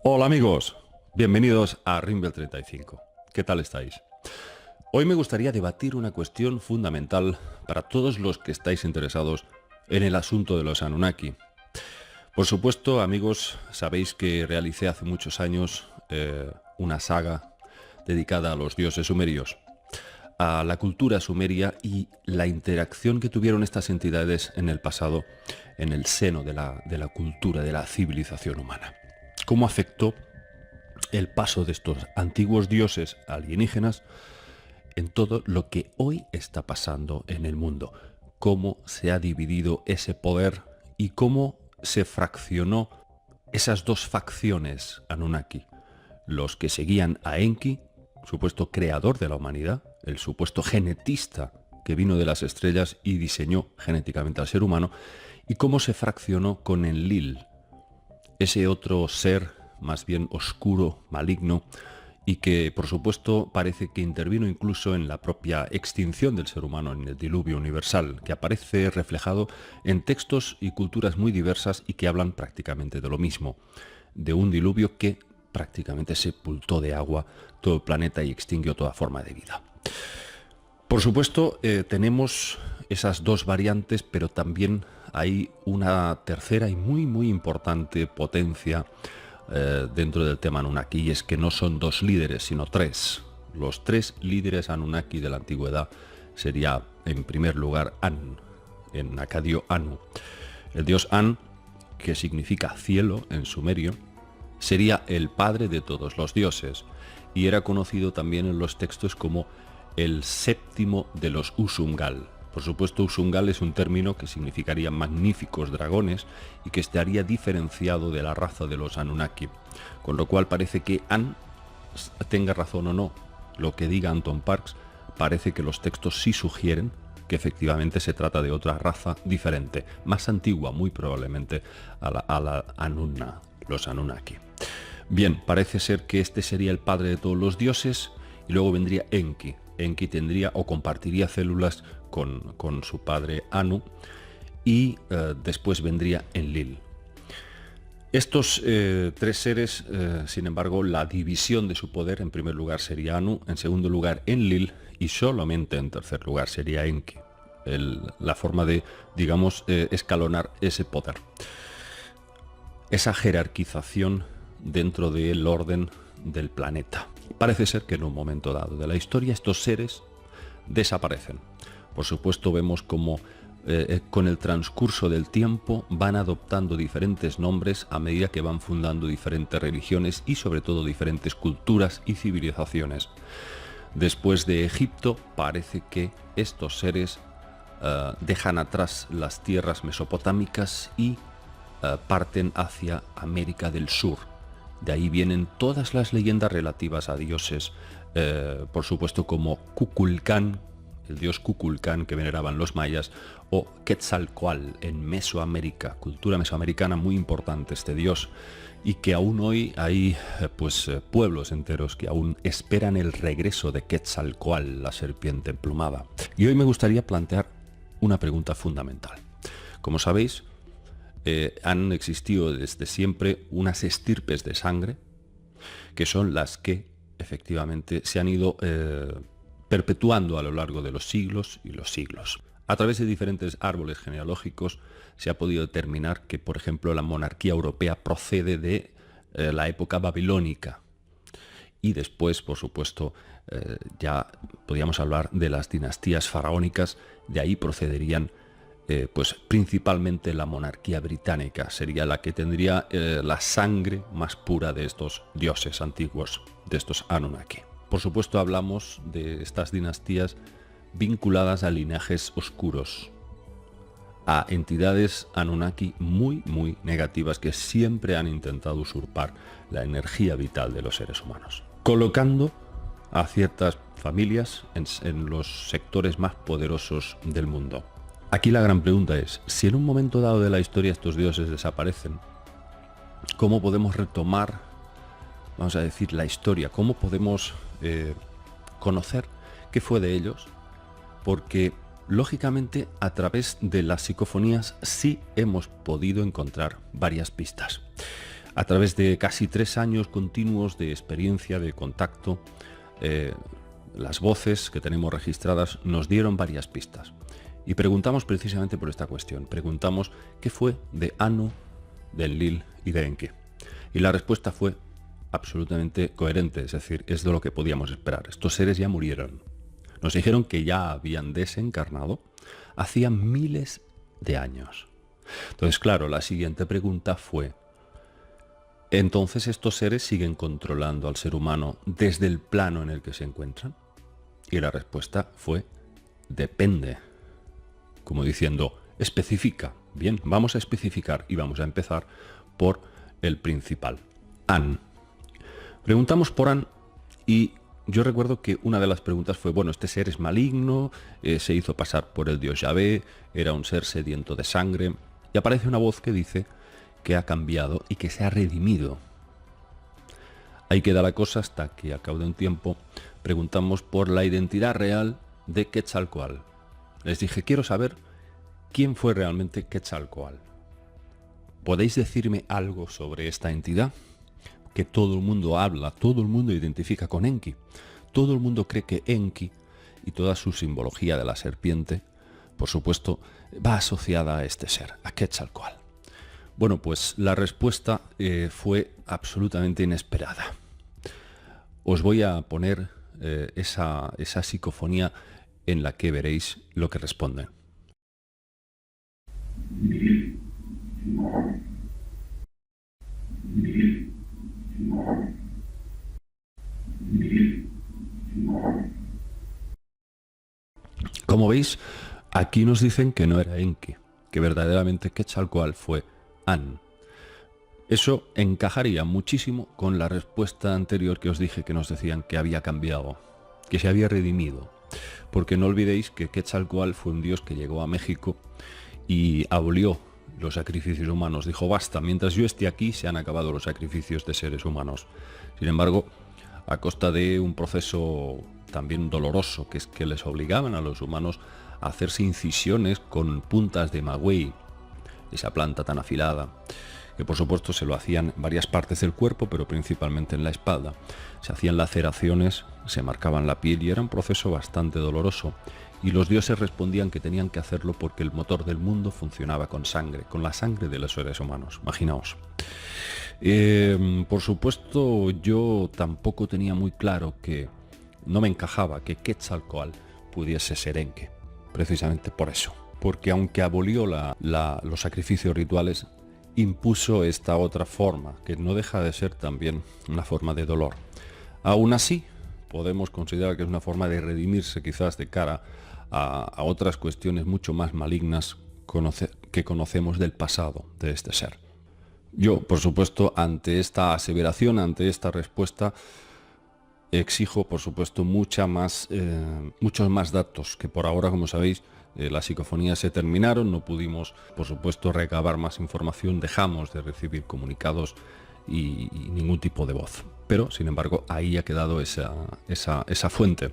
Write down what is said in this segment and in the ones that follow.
Hola amigos, bienvenidos a Rimbel 35. ¿Qué tal estáis? Hoy me gustaría debatir una cuestión fundamental para todos los que estáis interesados en el asunto de los Anunnaki. Por supuesto, amigos, sabéis que realicé hace muchos años una saga dedicada a los dioses sumerios, a la cultura sumeria y la interacción que tuvieron estas entidades en el pasado en el seno de la cultura, de la civilización humana. Cómo afectó el paso de estos antiguos dioses alienígenas en todo lo que hoy está pasando en el mundo, cómo se ha dividido ese poder y cómo se fraccionó esas dos facciones Anunnaki, los que seguían a Enki, supuesto creador de la humanidad, el supuesto genetista que vino de las estrellas y diseñó genéticamente al ser humano, y cómo se fraccionó con Enlil, ese otro ser más bien oscuro, maligno, y que por supuesto parece que intervino incluso en la propia extinción del ser humano, en el diluvio universal, que aparece reflejado en textos y culturas muy diversas y que hablan prácticamente de lo mismo, de un diluvio que prácticamente sepultó de agua todo el planeta y extinguió toda forma de vida. Por supuesto, tenemos esas dos variantes, pero también hay una tercera y muy importante potencia dentro del tema Anunnaki, y es que no son dos líderes, sino tres. Los tres líderes Anunnaki de la antigüedad sería, en primer lugar, An, en acadio Anu. El dios An, que significa cielo en sumerio, sería el padre de todos los dioses, y era conocido también en los textos como el séptimo de los Usungal. Por supuesto, Usungal es un término que significaría magníficos dragones y que estaría diferenciado de la raza de los Anunnaki, con lo cual parece que An, tenga razón o no lo que diga Anton Parks, parece que los textos sí sugieren que efectivamente se trata de otra raza diferente, más antigua muy probablemente a la Anunna, los Anunnaki. Bien, parece ser que este sería el padre de todos los dioses, y luego vendría Enki. Enki tendría o compartiría células con su padre Anu, y después vendría Enlil. Estos tres seres, sin embargo, la división de su poder en primer lugar sería Anu, en segundo lugar Enlil y solamente en tercer lugar sería Enki. La forma de, digamos, escalonar ese poder. Esa jerarquización dentro del orden del planeta. Parece ser que en un momento dado de la historia estos seres desaparecen. Por supuesto, vemos cómo con el transcurso del tiempo van adoptando diferentes nombres a medida que van fundando diferentes religiones y sobre todo diferentes culturas y civilizaciones. Después de Egipto, parece que estos seres dejan atrás las tierras mesopotámicas y parten hacia América del Sur. De ahí vienen todas las leyendas relativas a dioses, por supuesto como Kukulcán, el dios Kukulcán que veneraban los mayas, o Quetzalcóatl en Mesoamérica, cultura mesoamericana muy importante este dios, y que aún hoy hay pueblos enteros que aún esperan el regreso de Quetzalcóatl, la serpiente emplumada. Y hoy me gustaría plantear una pregunta fundamental. Como sabéis, han existido desde siempre unas estirpes de sangre que son las que efectivamente se han ido perpetuando a lo largo de los siglos y los siglos. A través de diferentes árboles genealógicos se ha podido determinar que, por ejemplo, la monarquía europea procede de la época babilónica. Y después, por supuesto, ya podríamos hablar de las dinastías faraónicas, de ahí procederían principalmente la monarquía británica, sería la que tendría la sangre más pura de estos dioses antiguos, de estos Anunnaki. Por supuesto, hablamos de estas dinastías vinculadas a linajes oscuros, a entidades Anunnaki muy negativas que siempre han intentado usurpar la energía vital de los seres humanos, colocando a ciertas familias en los sectores más poderosos del mundo. Aquí la gran pregunta es, si en un momento dado de la historia estos dioses desaparecen, ¿cómo podemos retomar, vamos a decir, la historia? ¿Cómo podemos conocer qué fue de ellos? Porque, lógicamente, a través de las psicofonías sí hemos podido encontrar varias pistas. A través de casi 3 años continuos de experiencia, de contacto, las voces que tenemos registradas nos dieron varias pistas. Y preguntamos precisamente por esta cuestión. Preguntamos qué fue de Anu, de Enlil y de Enki. Y la respuesta fue absolutamente coherente, es decir, es de lo que podíamos esperar. Estos seres ya murieron. Nos dijeron que ya habían desencarnado hacía miles de años. Entonces, claro, la siguiente pregunta fue, ¿entonces estos seres siguen controlando al ser humano desde el plano en el que se encuentran? Y la respuesta fue, depende. Como diciendo, especifica. Bien, vamos a especificar y vamos a empezar por el principal, An. Preguntamos por An y yo recuerdo que una de las preguntas fue, bueno, este ser es maligno, se hizo pasar por el dios Yahvé, era un ser sediento de sangre, y aparece una voz que dice que ha cambiado y que se ha redimido. Ahí queda la cosa hasta que al cabo de un tiempo preguntamos por la identidad real de Quetzalcóatl. Les dije, quiero saber quién fue realmente Quetzalcóatl. ¿Podéis decirme algo sobre esta entidad? Que todo el mundo habla, todo el mundo identifica con Enki. Todo el mundo cree que Enki y toda su simbología de la serpiente, por supuesto, va asociada a este ser, a Quetzalcóatl. Bueno, pues la respuesta fue absolutamente inesperada. Os voy a poner esa psicofonía en la que veréis lo que responden. Como veis, aquí nos dicen que no era Enki, que verdaderamente Quetzalcóatl fue An. Eso encajaría muchísimo con la respuesta anterior que os dije, que nos decían que había cambiado, que se había redimido. Porque no olvidéis que Quetzalcóatl fue un dios que llegó a México y abolió los sacrificios humanos. Dijo, basta, mientras yo esté aquí se han acabado los sacrificios de seres humanos. Sin embargo, a costa de un proceso también doloroso, que es que les obligaban a los humanos a hacerse incisiones con puntas de maguey, esa planta tan afilada, que por supuesto se lo hacían en varias partes del cuerpo, pero principalmente en la espalda. Se hacían laceraciones, se marcaban la piel y era un proceso bastante doloroso. Y los dioses respondían que tenían que hacerlo porque el motor del mundo funcionaba con sangre, con la sangre de los seres humanos. Imaginaos. Por supuesto, yo tampoco tenía muy claro que no me encajaba que Quetzalcóatl pudiese ser Enki. Precisamente por eso. Porque aunque abolió los sacrificios rituales, impuso esta otra forma, que no deja de ser también una forma de dolor. Aún así, podemos considerar que es una forma de redimirse quizás de cara a otras cuestiones mucho más malignas que conocemos del pasado de este ser. Yo, por supuesto, ante esta aseveración, ante esta respuesta, exijo, por supuesto, muchos más datos, que por ahora, como sabéis, las psicofonías se terminaron, no pudimos, por supuesto, recabar más información, dejamos de recibir comunicados y ningún tipo de voz. Pero, sin embargo, ahí ha quedado esa fuente.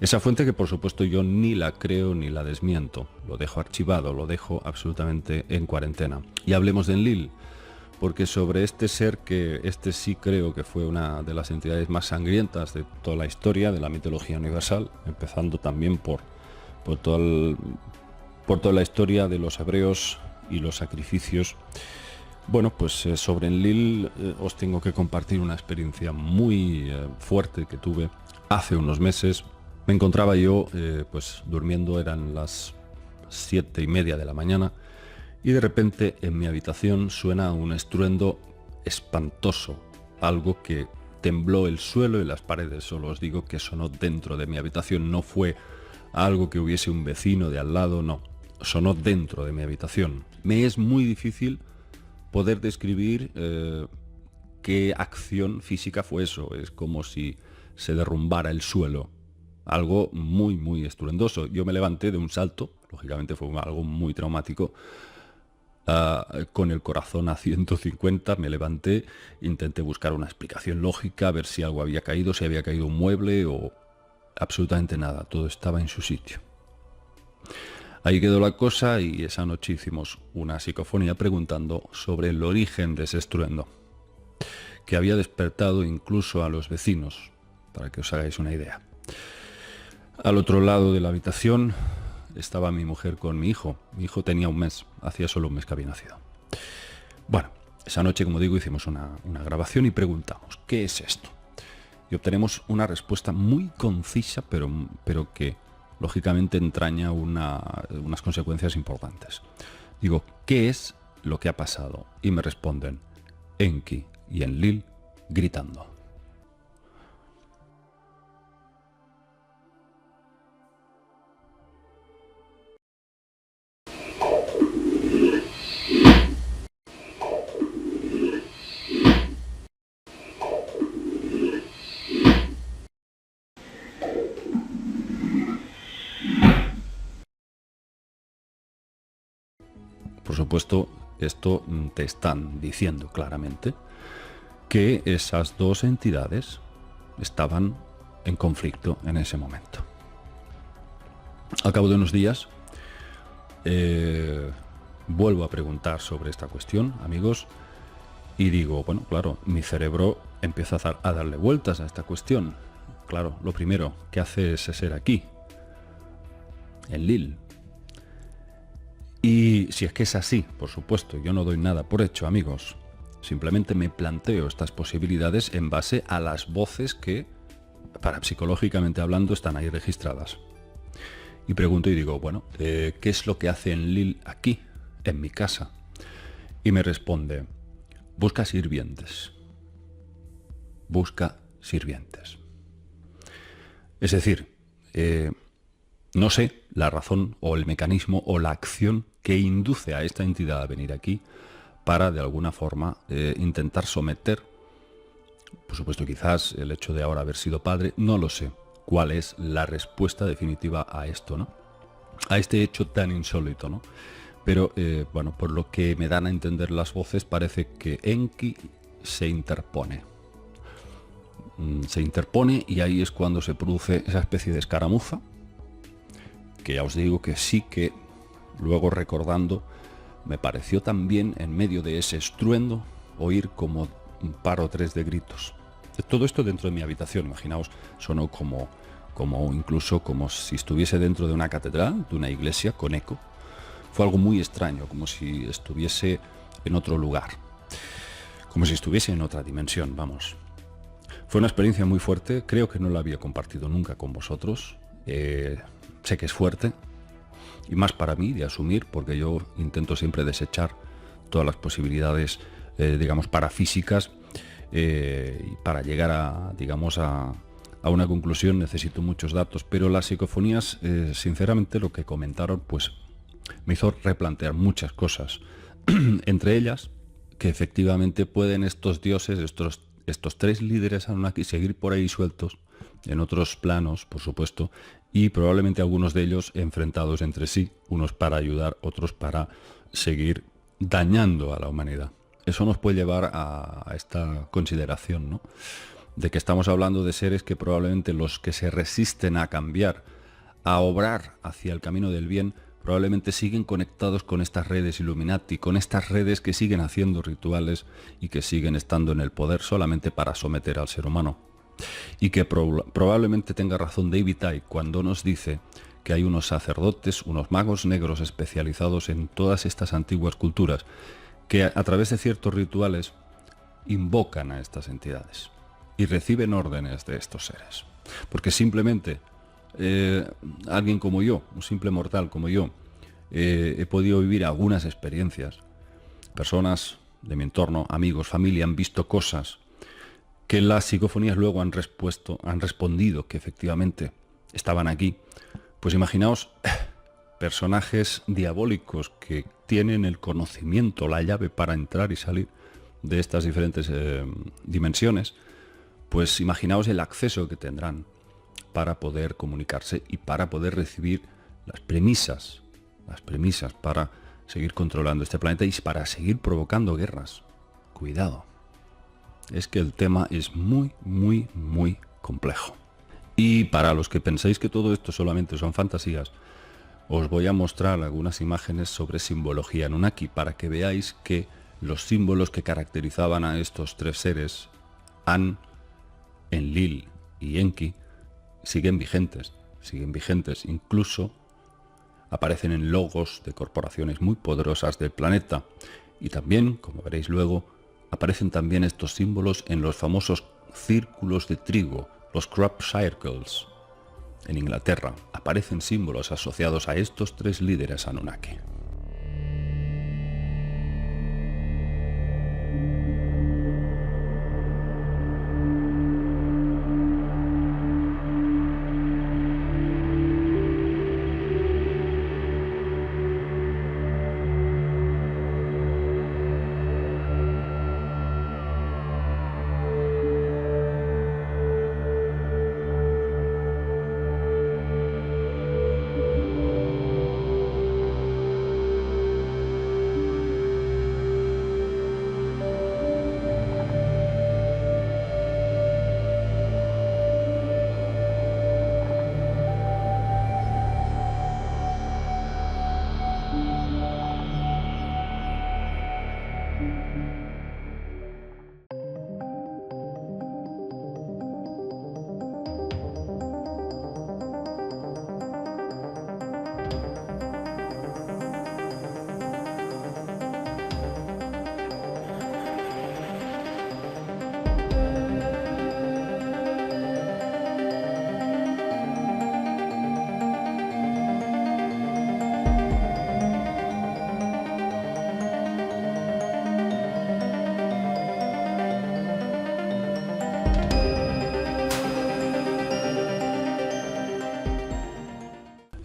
Esa fuente que, por supuesto, yo ni la creo ni la desmiento. Lo dejo archivado, lo dejo absolutamente en cuarentena. Y hablemos de Enlil, porque sobre este ser, que este sí creo que fue una de las entidades más sangrientas de toda la historia de la mitología universal, empezando también por toda la historia de los hebreos y los sacrificios. Bueno, pues sobre Enlil os tengo que compartir una experiencia muy fuerte que tuve hace unos meses. Me encontraba yo pues durmiendo, eran las 7:30 de la mañana, y de repente en mi habitación suena un estruendo espantoso, algo que tembló el suelo y las paredes. Solo os digo que sonó dentro de mi habitación, no fue algo que hubiese un vecino de al lado, no, sonó dentro de mi habitación. Me es muy difícil poder describir qué acción física fue eso. Es como si se derrumbara el suelo, algo muy muy estruendoso. Yo me levanté de un salto, lógicamente fue algo muy traumático. Con el corazón a 150 me levanté, intenté buscar una explicación lógica, ver si algo había caído, si había caído un mueble o absolutamente nada, todo estaba en su sitio. Ahí quedó la cosa y esa noche hicimos una psicofonía preguntando sobre el origen de ese estruendo. que había despertado incluso a los vecinos, para que os hagáis una idea. Al otro lado de la habitación estaba mi mujer con mi hijo. Mi hijo tenía un mes, hacía solo un mes que había nacido. Bueno, esa noche, como digo, hicimos una grabación y preguntamos, ¿qué es esto? Y obtenemos una respuesta muy concisa, pero que lógicamente entraña unas consecuencias importantes. Digo, ¿qué es lo que ha pasado? Y me responden, Enki y Enlil gritando. Por supuesto, esto te están diciendo claramente que esas dos entidades estaban en conflicto en ese momento. Al cabo de unos días, vuelvo a preguntar sobre esta cuestión, amigos, y digo, bueno, claro, mi cerebro empieza a darle vueltas a esta cuestión. Claro, lo primero, ¿qué hace ese ser aquí? Enlil. Y si es que es así, por supuesto, yo no doy nada por hecho, amigos. Simplemente me planteo estas posibilidades en base a las voces que, parapsicológicamente hablando, están ahí registradas. Y pregunto y digo, bueno, ¿qué es lo que hace Enlil aquí, en mi casa? Y me responde, busca sirvientes. Busca sirvientes. Es decir, no sé la razón o el mecanismo o la acción que induce a esta entidad a venir aquí para, de alguna forma, intentar someter, por supuesto, quizás el hecho de ahora haber sido padre, no lo sé, cuál es la respuesta definitiva a esto, ¿no? A este hecho tan insólito, ¿no? Pero, bueno, por lo que me dan a entender las voces, parece que Enki se interpone. Se interpone y ahí es cuando se produce esa especie de escaramuza, que ya os digo que sí que, luego recordando, me pareció también, en medio de ese estruendo, oír como un par o tres de gritos. Todo esto dentro de mi habitación, imaginaos, sonó incluso como si estuviese dentro de una catedral, de una iglesia, con eco. Fue algo muy extraño, como si estuviese en otro lugar, como si estuviese en otra dimensión, vamos. Fue una experiencia muy fuerte, creo que no la había compartido nunca con vosotros. Sé que es fuerte, y más para mí de asumir, porque yo intento siempre desechar todas las posibilidades, digamos, parafísicas, y para llegar a una conclusión necesito muchos datos, pero las psicofonías, sinceramente, lo que comentaron, pues me hizo replantear muchas cosas, entre ellas que efectivamente pueden estos dioses, estos tres líderes Anunnaki seguir por ahí sueltos, en otros planos, por supuesto, y probablemente algunos de ellos enfrentados entre sí, unos para ayudar, otros para seguir dañando a la humanidad. Eso nos puede llevar a esta consideración, ¿no? De que estamos hablando de seres que probablemente los que se resisten a cambiar, a obrar hacia el camino del bien, probablemente siguen conectados con estas redes Illuminati, con estas redes que siguen haciendo rituales y que siguen estando en el poder solamente para someter al ser humano. Y que probablemente tenga razón David Icke cuando nos dice que hay unos sacerdotes, unos magos negros especializados en todas estas antiguas culturas, que a través de ciertos rituales invocan a estas entidades y reciben órdenes de estos seres. Porque simplemente alguien como yo, un simple mortal como yo, he podido vivir algunas experiencias. Personas de mi entorno, amigos, familia, han visto cosas que las psicofonías luego han respondido que efectivamente estaban aquí. Pues imaginaos personajes diabólicos que tienen el conocimiento, la llave para entrar y salir de estas diferentes dimensiones. Pues imaginaos el acceso que tendrán para poder comunicarse y para poder recibir las premisas para seguir controlando este planeta y para seguir provocando guerras. Cuidado. Es que el tema es muy, muy, muy complejo. Y para los que pensáis que todo esto solamente son fantasías, os voy a mostrar algunas imágenes sobre simbología Anunnaki para que veáis que los símbolos que caracterizaban a estos tres seres, An, Enlil y Enki, siguen vigentes, incluso aparecen en logos de corporaciones muy poderosas del planeta y también, como veréis luego, aparecen también estos símbolos en los famosos círculos de trigo, los crop circles. En Inglaterra aparecen símbolos asociados a estos tres líderes Anunnaki.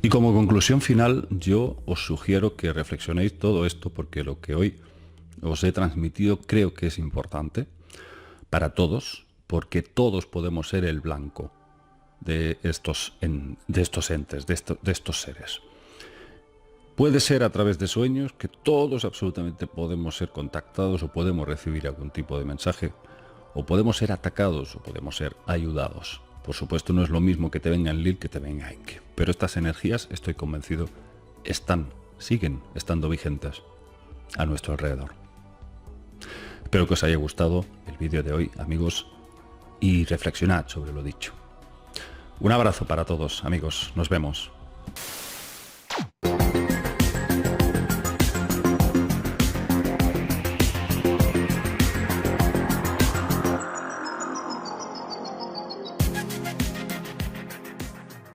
Y como conclusión final, yo os sugiero que reflexionéis todo esto, porque lo que hoy os he transmitido creo que es importante para todos, porque todos podemos ser el blanco de estos entes, de estos seres. Puede ser a través de sueños, que todos absolutamente podemos ser contactados o podemos recibir algún tipo de mensaje, o podemos ser atacados o podemos ser ayudados. Por supuesto, no es lo mismo que te venga Enlil que te venga Enki, pero estas energías, estoy convencido, siguen estando vigentes a nuestro alrededor. Espero que os haya gustado el vídeo de hoy, amigos, y reflexionad sobre lo dicho. Un abrazo para todos, amigos. Nos vemos.